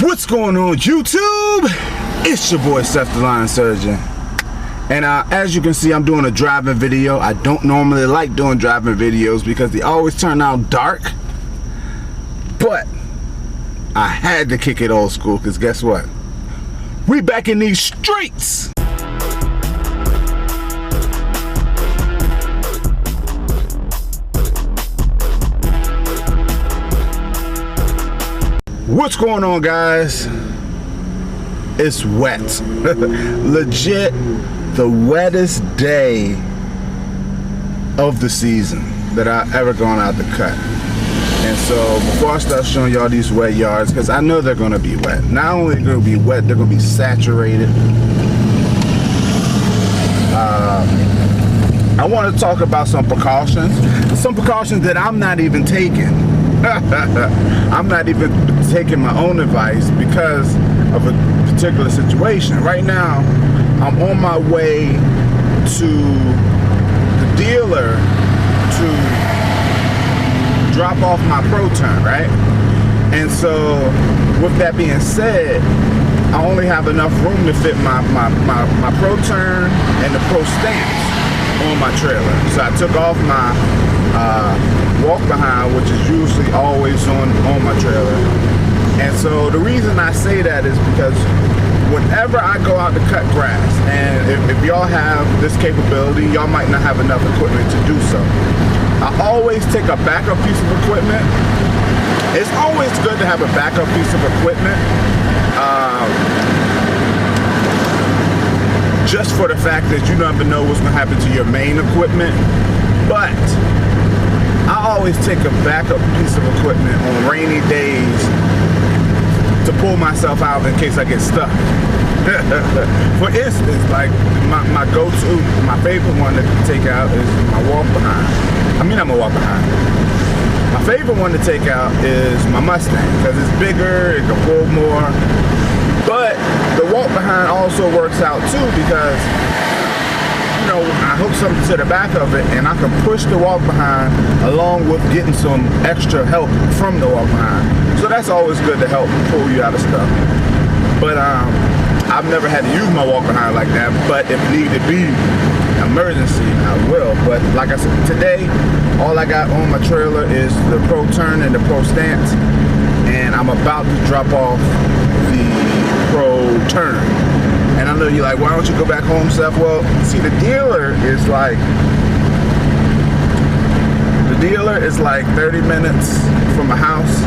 What's going on, YouTube? It's your boy Seth the Line Surgeon, and as you can see, I'm doing a driving video. I don't normally like doing driving videos because they always turn out dark, but I had to kick it old school because guess what? We back in these streets. What's going on, guys? It's wet. Legit the wettest day of the season that I've ever gone out to cut. And so before I start showing y'all these wet yards, because I know they're gonna be wet. Not only they're gonna be wet, they're gonna be saturated. I want to talk about some precautions that I'm not even taking. I'm not even taking my own advice because of a particular situation. Right now, I'm on my way to the dealer to drop off my ProTurn, right? And so, with that being said, I only have enough room to fit my ProTurn and the Prostance on my trailer. So I took off my walk behind, which is usually always on my trailer. And so the reason I say that is because whenever I go out to cut grass, and if y'all have this capability, y'all might not have enough equipment to do so. I always take a backup piece of equipment. It's always good to have a backup piece of equipment. Just for the fact that you never know what's gonna happen to your main equipment. But I always take a backup piece of equipment on rainy days to pull myself out in case I get stuck. For instance, like my go-to, my favorite one to take out is my walk behind. I mean, I'm a walk behind. My favorite one to take out is my Mustang because it's bigger, it can pull more. But the walk behind also works out too because, you know, I hook something to the back of it and I can push the walk behind along with getting some extra help from the walk behind. So that's always good to help pull you out of stuff. But I've never had to use my walk behind like that, but if need to be emergency, I will. But like I said, today, all I got on my trailer is the ProTurn and the Prostance, and I'm about to drop off the ProTurn. And I know you're like, why don't you go back home, Seth? Well, see, the dealer is like 30 minutes from my house,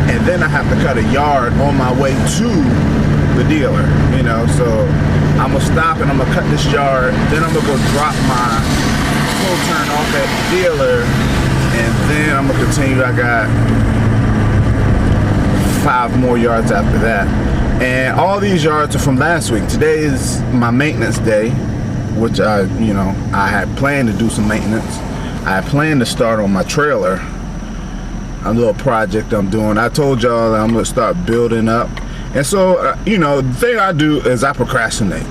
and then I have to cut a yard on my way to the dealer, you know. So I'm gonna stop and I'm gonna cut this yard, then I'm gonna go drop my ProTurn off at the dealer, and then I'm gonna continue. I got 5 more yards after that. And all these yards are from last week. Today is my maintenance day, which I had planned to do some maintenance. I had planned to start on my trailer, a little project I'm doing. I told y'all that I'm gonna start building up. And so, the thing I do is I procrastinate.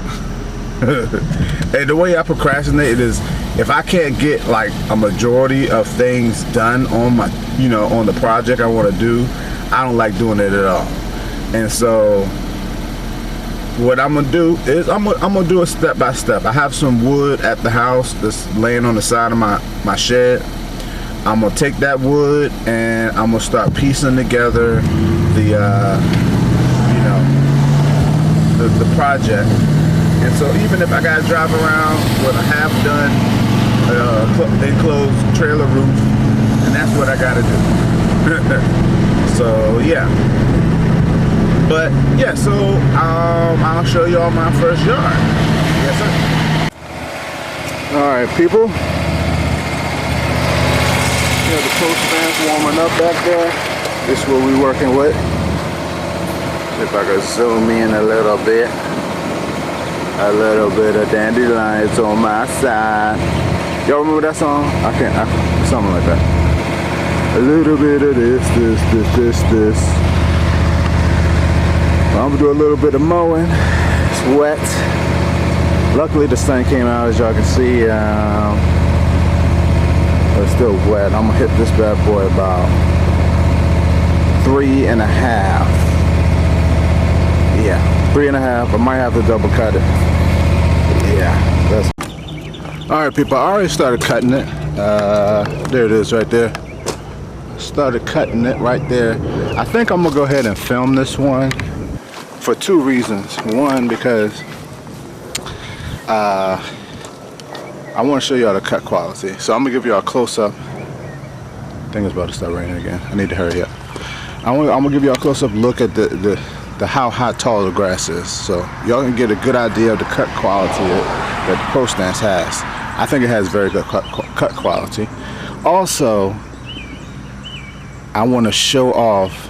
And the way I procrastinate is if I can't get like a majority of things done on my, on the project I wanna do, I don't like doing it at all. And so what I'm gonna do is I'm gonna do it step by step. I have some wood at the house that's laying on the side of my shed. I'm gonna take that wood and I'm gonna start piecing together the project. And so even if I gotta drive around with a half done enclosed trailer roof, and that's what I gotta do. So yeah. But yeah, so I'll show you all my first yard. Yes, sir. All right, people. Yeah, the Prostance warming up back there. This is what we're working with. If I could zoom in a little bit. A little bit of dandelions on my side. Y'all remember that song? Something like that. A little bit of this. I'm gonna do a little bit of mowing. It's wet. Luckily the sun came out, as y'all can see. It's still wet. I'm gonna hit this bad boy about 3.5. 3.5. I might have to double cut it. Yeah, that's all right, people. I already started cutting it. There it is right there. Started cutting it right there. I think I'm gonna go ahead and film this one for 2 reasons. One, because I want to show y'all the cut quality. So I'm gonna give y'all a close-up. I think it's about to start raining again. I need to hurry up. I'm gonna give y'all a close-up look at the how tall the grass is, so y'all can get a good idea of the cut quality that the Prostance has. I think it has very good cut quality. Also, I want to show off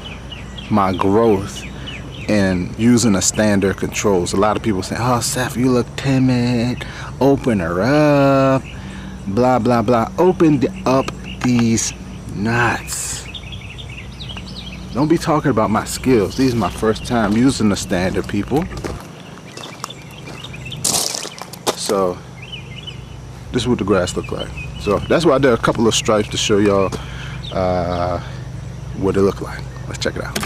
my growth in using the standard controls. A lot of people say, "Oh, Seth, you look timid. Open her up. Blah blah blah." Open up these nuts. Don't be talking about my skills. These are my first time using the standard, people. So this is what the grass look like. So that's why I did a couple of stripes to show y'all what it look like. Let's check it out.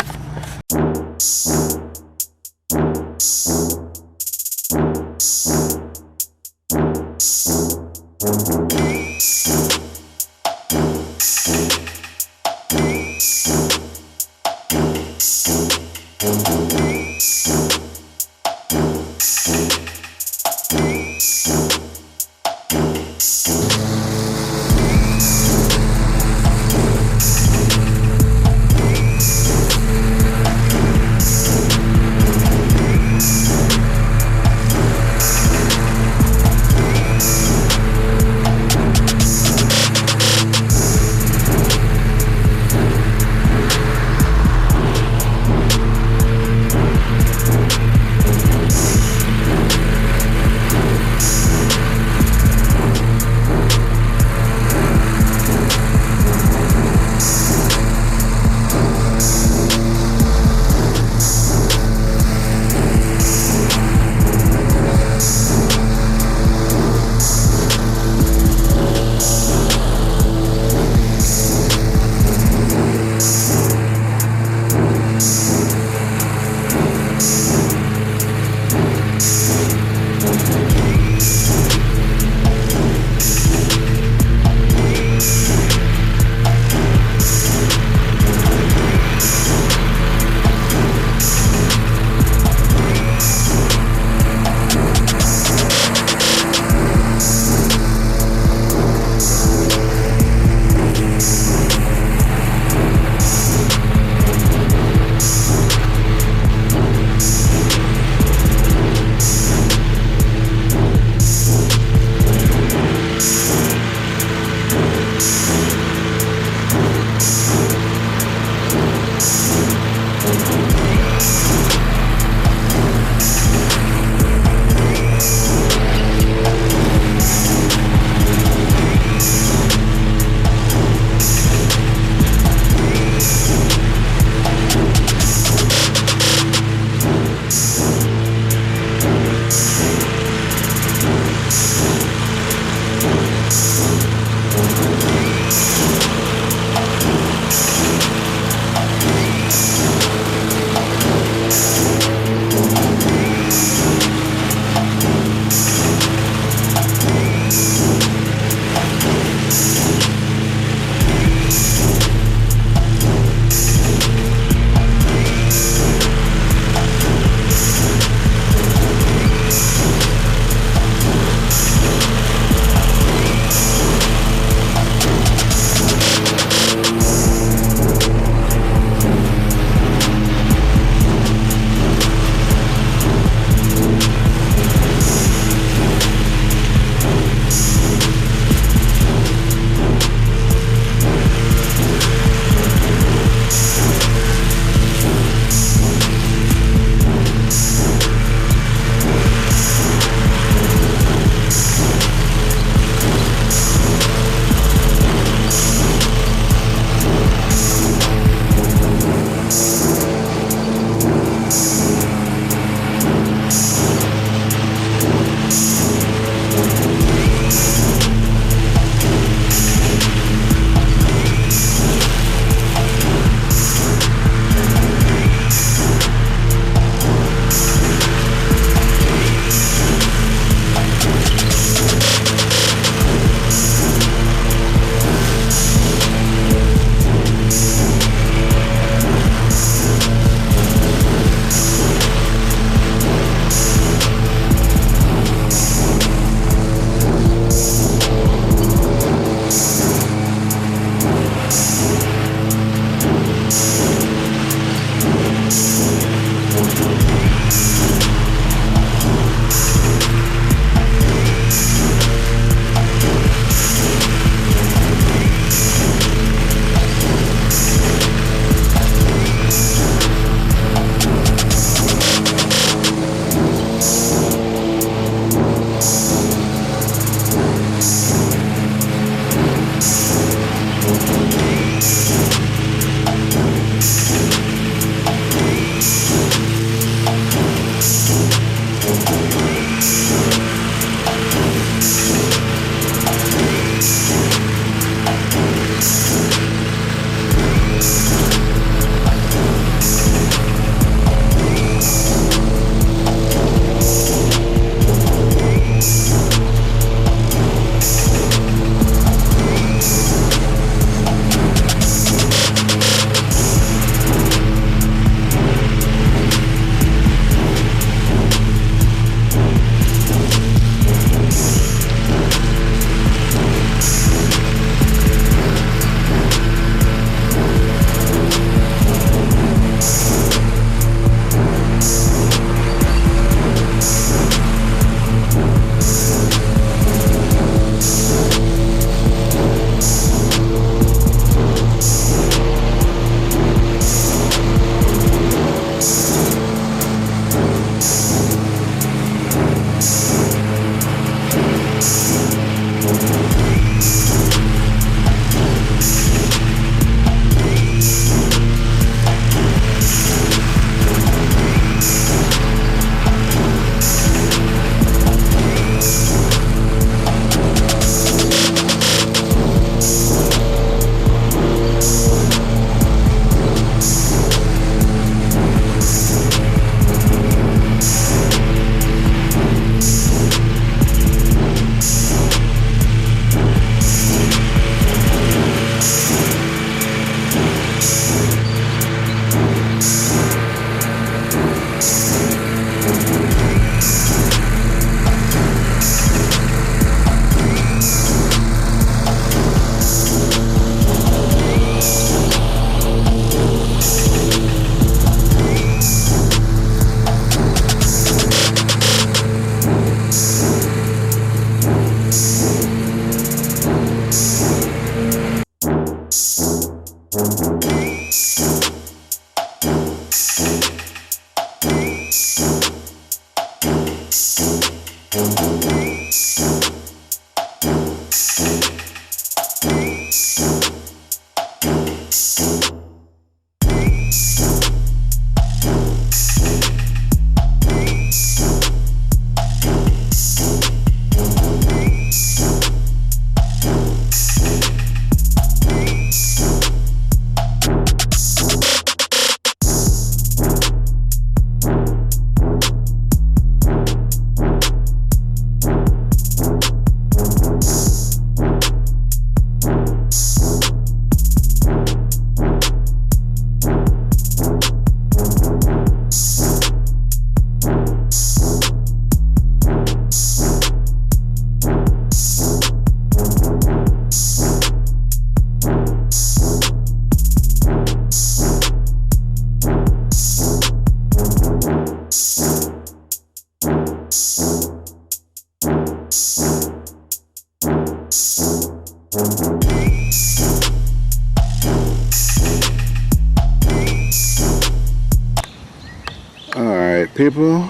Alright people,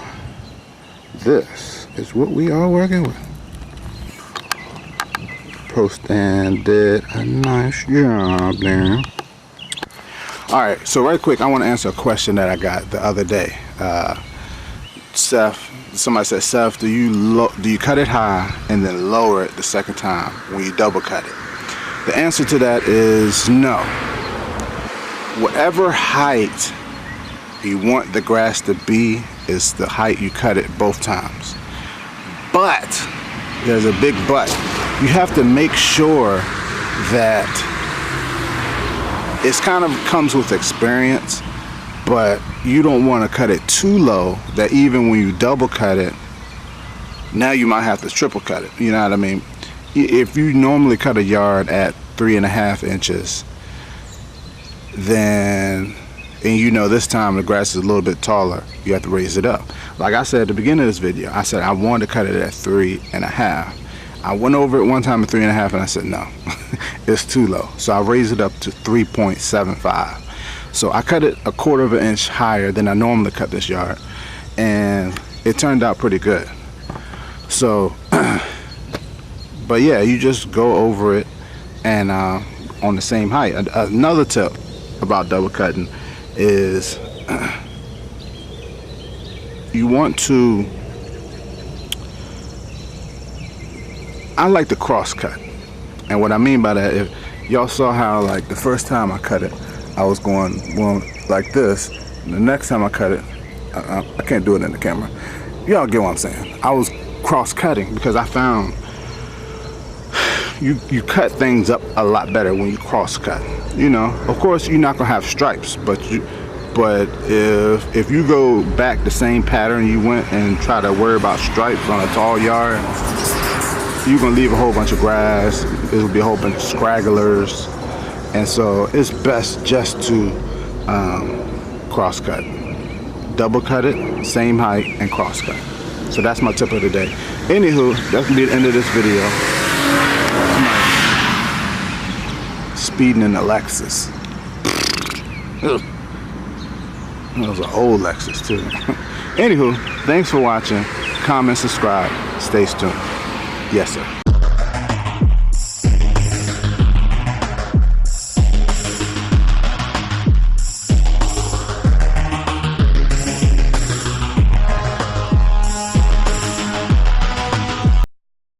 this is what we are working with. Prostance did a nice job there. Alright, so right quick, I want to answer a question that I got the other day. Seth, somebody said, Seth, do you cut it high and then lower it the second time when you double cut it? The answer to that is no. Whatever height you want the grass to be is the height you cut it both times. But, there's a big but. You have to make sure that it's kind of comes with experience, but you don't want to cut it too low that even when you double cut it, now you might have to triple cut it. You know what I mean? If you normally cut a yard at 3.5 inches, then, and you know this time the grass is a little bit taller, you have to raise it up. Like I said at the beginning of this video, I said I wanted to cut it at 3.5. I went over it one time at 3.5 and I said no, it's too low. So I raised it up to 3.75. So I cut it 1/4 of an inch higher than I normally cut this yard, and it turned out pretty good. So, but yeah, you just go over it and on the same height. Another tip about double cutting is you want to, I like to cross cut. And what I mean by that, if y'all saw how like the first time I cut it, I was going like this. The next time I cut it, I can't do it in the camera. Y'all get what I'm saying. I was cross cutting because I found you cut things up a lot better when you cross cut. You know, of course you're not gonna have stripes, but if you go back the same pattern you went and try to worry about stripes on a tall yard, you're gonna leave a whole bunch of grass. It'll be a whole bunch of scragglers, and so it's best just to cross cut, double cut it, same height, and cross cut. So that's my tip of the day. Anywho, that's gonna be the end of this video. Speeding in the Lexus. That was an old Lexus too. Anywho, thanks for watching. Comment, subscribe, stay tuned. Yes, sir.